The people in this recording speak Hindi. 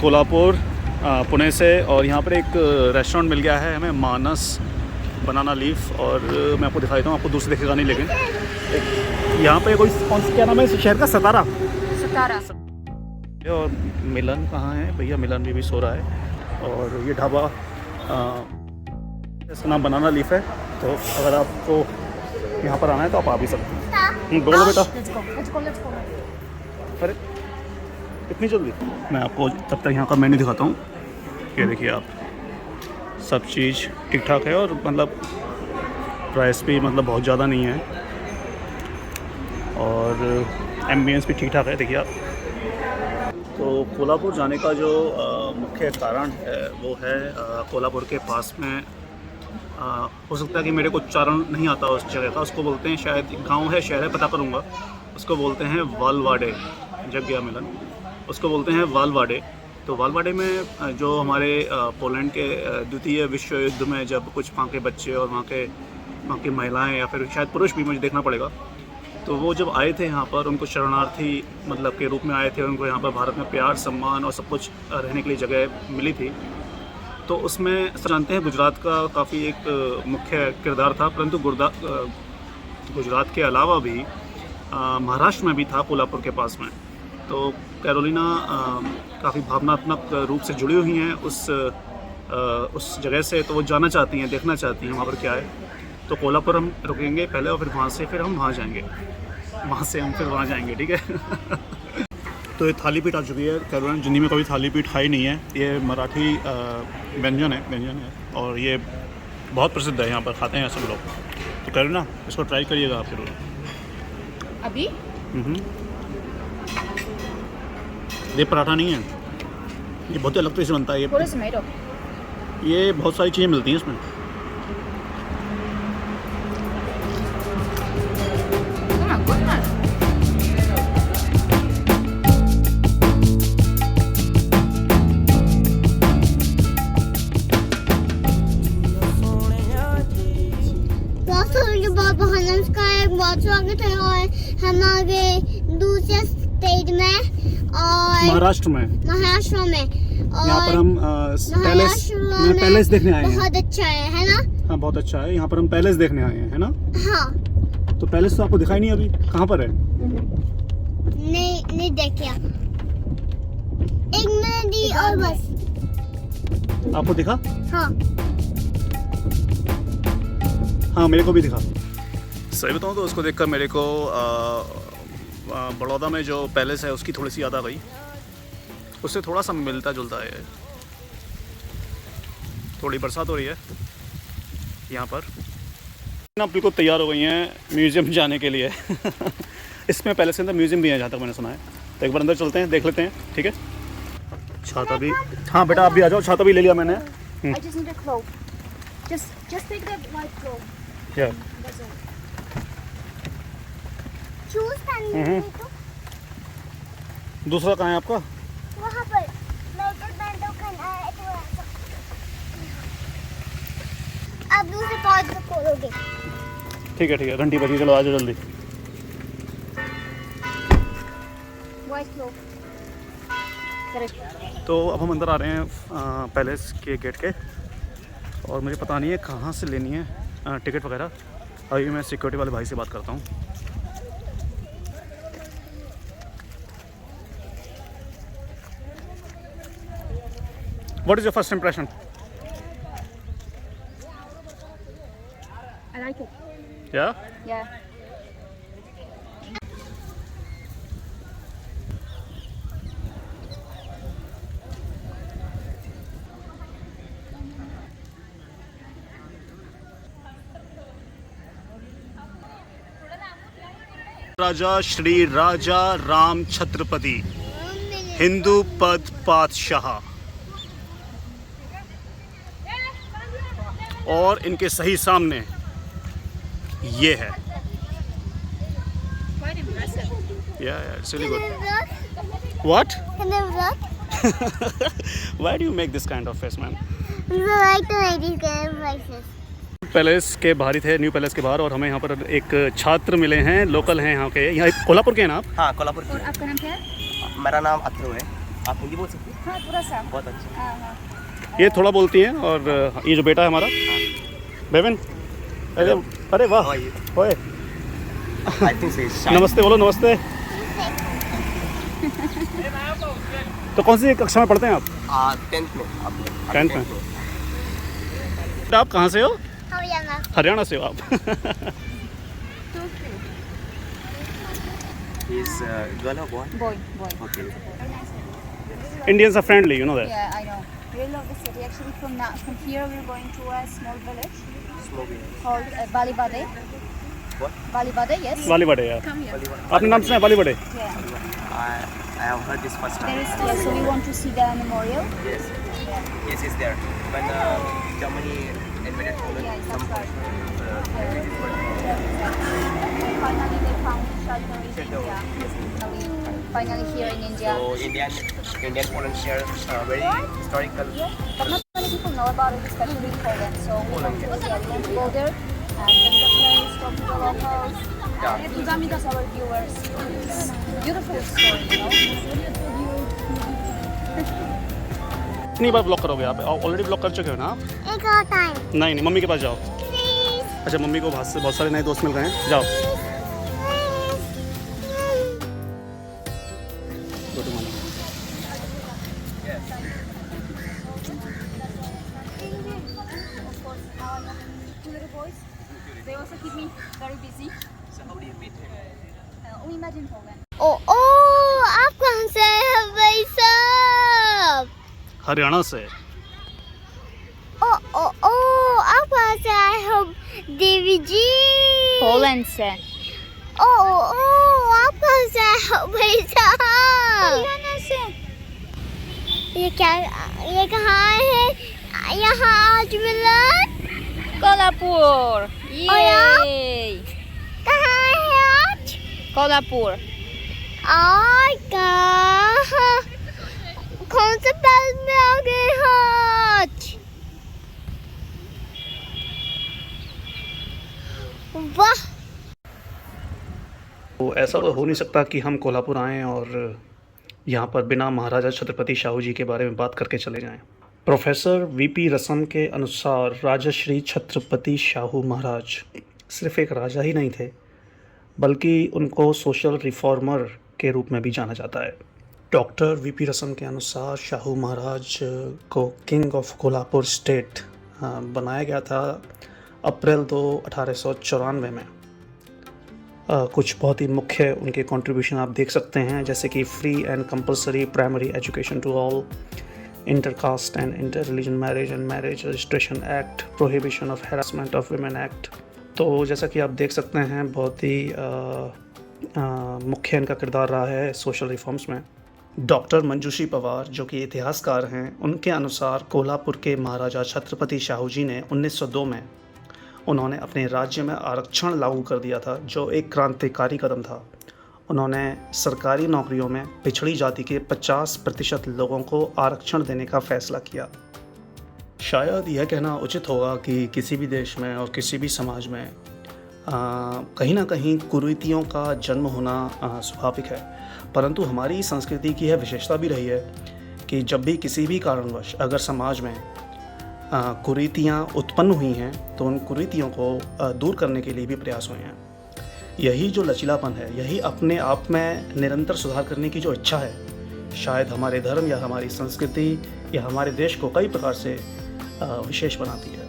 कोल्हापुर पुणे से, और यहाँ पर एक रेस्टोरेंट मिल गया है हमें, मानस बनाना लीफ। और मैं आपको दिखा देता हूँ, आपको दूर से दिखेगा नहीं, लेकिन यहाँ पे कोई कौन सा क्या नाम है इस शहर का, सतारा। और मिलन कहाँ है भैया? मिलन भी सो रहा है। और ये ढाबा इसका नाम बनाना लीफ है। तो अगर आपको यहाँ पर आना है तो आप आ भी सकते हैं। बोलो बेटा। अरे इतनी जल्दी? मैं आपको तब तक यहाँ का मेन्यू दिखाता हूँ। ये देखिए आप, सब चीज़ ठीक ठाक है, और मतलब प्राइस भी मतलब बहुत ज़्यादा नहीं है, और एम्बियंस भी ठीक ठाक है। देखिए आप। तो कोल्हापुर जाने का जो मुख्य कारण है वो है कोल्हापुर के पास में हो सकता है कि मेरे को उच्चारण नहीं आता उस जगह का, उसको बोलते हैं, शायद गांव है शहर है पता करूँगा, उसको बोलते हैं वालवाड़े। जगह मिलन उसको बोलते हैं वालवाड़े। तो वालवाड़े में जो हमारे पोलैंड के द्वितीय विश्व युद्ध में जब कुछ वहाँ के बच्चे और वहाँ की महिलाएं या फिर शायद पुरुष भी, मुझे देखना पड़ेगा, तो वो जब आए थे यहाँ पर, उनको शरणार्थी मतलब के रूप में आए थे, उनको यहाँ पर भारत में प्यार सम्मान और सब कुछ रहने के लिए जगह मिली थी। तो उसमें जानते हैं गुजरात का काफ़ी एक मुख्य किरदार था, परंतु गुजरात के अलावा भी महाराष्ट्र में भी था, कोल्हापुर के पास में। तो कैरोलिना काफ़ी भावनात्मक रूप से जुड़ी हुई हैं उस जगह से, तो वो जाना चाहती हैं, देखना चाहती हैं वहाँ पर क्या है। तो कोल्हापुर हम रुकेंगे पहले, और फिर वहाँ से फिर हम वहाँ जाएंगे, वहाँ से हम फिर वहाँ जाएंगे, ठीक है। तो ये थाली पीठ आ चुकी है। कैरोलिना जिंदगी में कभी थाली पीठ खाई नहीं है। ये मराठी व्यंजन है, और ये बहुत प्रसिद्ध है, यहाँ पर खाते हैं सब लोग। तो कैरोलिना इसको ट्राई करिएगा आप जरूर। अभी ये पराठा नहीं है, ये बहुत ही अलग तरीके से बनता है। ये बहुत सारी चीज़ें मिलती हैं इसमें। बहुत स्वागत है और हमारे दूसरे स्टेट में और महाराष्ट्र में और यहाँ पर हम पैलेस देखने आए हैं। बहुत अच्छा है ना? हाँ बहुत अच्छा है। यहाँ पर हम पैलेस देखने आए हैं, है ना? हाँ। तो पैलेस तो आपको दिखाई नहीं अभी, कहाँ पर है? नहीं देखा। एक मिनट दी और बस। आपको दिखा? हाँ मेरे को भी दिखा। सही बताऊँ तो उसको देखकर मेरे को बड़ौदा में जो पैलेस है उसकी थोड़ी सी याद आ गई। उससे थोड़ा सा मिलता जुलता है। थोड़ी बरसात हो रही है यहाँ पर। आप बिल्कुल तैयार हो गई हैं म्यूज़ियम जाने के लिए। इसमें पैलेस के अंदर म्यूज़ियम भी है जहाँ तक मैंने सुना है। तो एक बार अंदर चलते हैं, देख लेते हैं, ठीक है? छाता भी, हाँ बेटा आप भी आ जाओ, छाता भी ले लिया मैंने। दूसरा कहाँ है आपका? वहाँ पर। आप दूसरे पॉइंट पे खोलोगे। ठीक है, घंटी बजी, चलो आ जाओ जल्दी। तो अब हम अंदर आ रहे हैं पैलेस के गेट के, और मुझे पता नहीं है कहाँ से लेनी है टिकट वगैरह। अभी मैं सिक्योरिटी वाले भाई से बात करता हूँ। What is your first impression? I like it. Yeah? Yeah. राजा श्री राजा राम छत्रपति हिंदू पद पातशाह, और इनके सही सामने ये है। Quite impressive. Yeah, it's really good. Look. What? Can I look? Why do you make this kind of face, man? We like to make these kind of faces. Palace के बाहर ही थे, न्यू पैलेस के बाहर, और हमें यहाँ पर एक छात्र मिले हैं, लोकल हैं यहाँ के। यहाँ कोल्हापुर के हैं ना आप? हाँ कोल्हापुर और आपका नाम क्या है? मेरा नाम अथर्व है। आप हिंदी बोल सकते हैं? हाँ थोड़ा सा। बहुत अच्छा। हाँ हाँ। ये थोड़ा बोलती हैं और ये जो बेटा है हमारा बेबिन, अरे अरे वाह, How are you? ओए I think so. Shy. नमस्ते बोलो, नमस्ते। तो कौन सी कक्षा में पढ़ते हैं आप? 10th में आप 10th में। आप कहाँ से हो? हरियाणा। हरियाणा से हो आप? Is girl or boy? Boy, boy. Okay. Indians are friendly, you know that. Yeah, I know. We love the city. Actually, from here we're going to a small village Smoking. called Balibade. What? Balibade, yes. बाली बड़े यार, Come here. आपने नाम सुना है बाली बड़े? Yeah. I have heard this first time. There is, yeah, so we want to see the memorial. Yes. Yeah. Yes, it's there. When Germany invaded Poland, Yeah, some that's right. villages were And finally they found shelter in Shelter. India. Finally here in India. So Indian Poland share very historical. But not many people know about it, especially in Poland. So we want to, yeah, we want to go there and visit the place, talk to the locals, Yeah. and to meet our viewers. It's a beautiful story, you know. कितनी बार ब्लॉक करोगे आप? ऑलरेडी ब्लॉक कर चुके हो ना आप? एक और टाइम नहीं नहीं, मम्मी के पास जाओ। प्लीज। अच्छा, मम्मी को बहुत सारे नए दोस्त मिल गए हैं, जाओ। Go to mummy. Of course, now I have two little boys. They also keep me very busy. So how do you meet him? We met in Poland. ओ आप कहाँ से हैं भाई साहब? हरियाणा से। ओ आप कहाँ से आए हो देवी जी? Poland से. ओ आप कहाँ से आए हो भाई साहब? हरियाणा से. ये क्या, ये कहाँ है? यहाँ आज मिलन? Kolhapur. यहाँ? Yay! कहाँ है आज? Kolhapur. आज कहाँ? कौन से पैलेस में आ गए हो आज? वाह। तो ऐसा तो हो नहीं सकता कि हम कोल्हापुर आएं और यहाँ पर बिना महाराजा छत्रपति शाहू जी के बारे में बात करके चले जाएं। प्रोफेसर वीपी रसम के अनुसार राजश्री छत्रपति शाहू महाराज सिर्फ एक राजा ही नहीं थे, बल्कि उनको सोशल रिफॉर्मर के रूप में भी जाना जाता है। डॉक्टर वीपी रसम के अनुसार शाहू महाराज को किंग ऑफ कोल्हापुर स्टेट बनाया गया था अप्रैल 2 1894 में। कुछ बहुत ही मुख्य उनके कंट्रीब्यूशन आप देख सकते हैं, जैसे कि free and compulsory primary education to all, intercaste and inter religion marriage and marriage registration act, prohibition of harassment of women act. तो जैसा कि आप देख सकते हैं, बहुत ही मुख्य इनका किरदार रहा है सोशल रिफॉर्म्स में। डॉक्टर मंजूश्री पवार जो कि इतिहासकार हैं, उनके अनुसार कोल्हापुर के महाराजा छत्रपति शाहू जी ने 1902 में उन्होंने अपने राज्य में आरक्षण लागू कर दिया था, जो एक क्रांतिकारी कदम था। उन्होंने सरकारी नौकरियों में पिछड़ी जाति के 50% लोगों को आरक्षण देने का फैसला किया। शायद यह कहना उचित होगा कि किसी भी देश में और किसी भी समाज में कहीं ना कहीं कुरीतियों का जन्म होना स्वाभाविक है, परंतु हमारी संस्कृति की यह विशेषता भी रही है कि जब भी किसी भी कारणवश अगर समाज में कुरीतियाँ उत्पन्न हुई हैं तो उन कुरीतियों को दूर करने के लिए भी प्रयास हुए हैं। यही जो लचीलापन है, यही अपने आप में निरंतर सुधार करने की जो इच्छा है, शायद हमारे धर्म या हमारी संस्कृति या हमारे देश को कई प्रकार से विशेष बनाती है।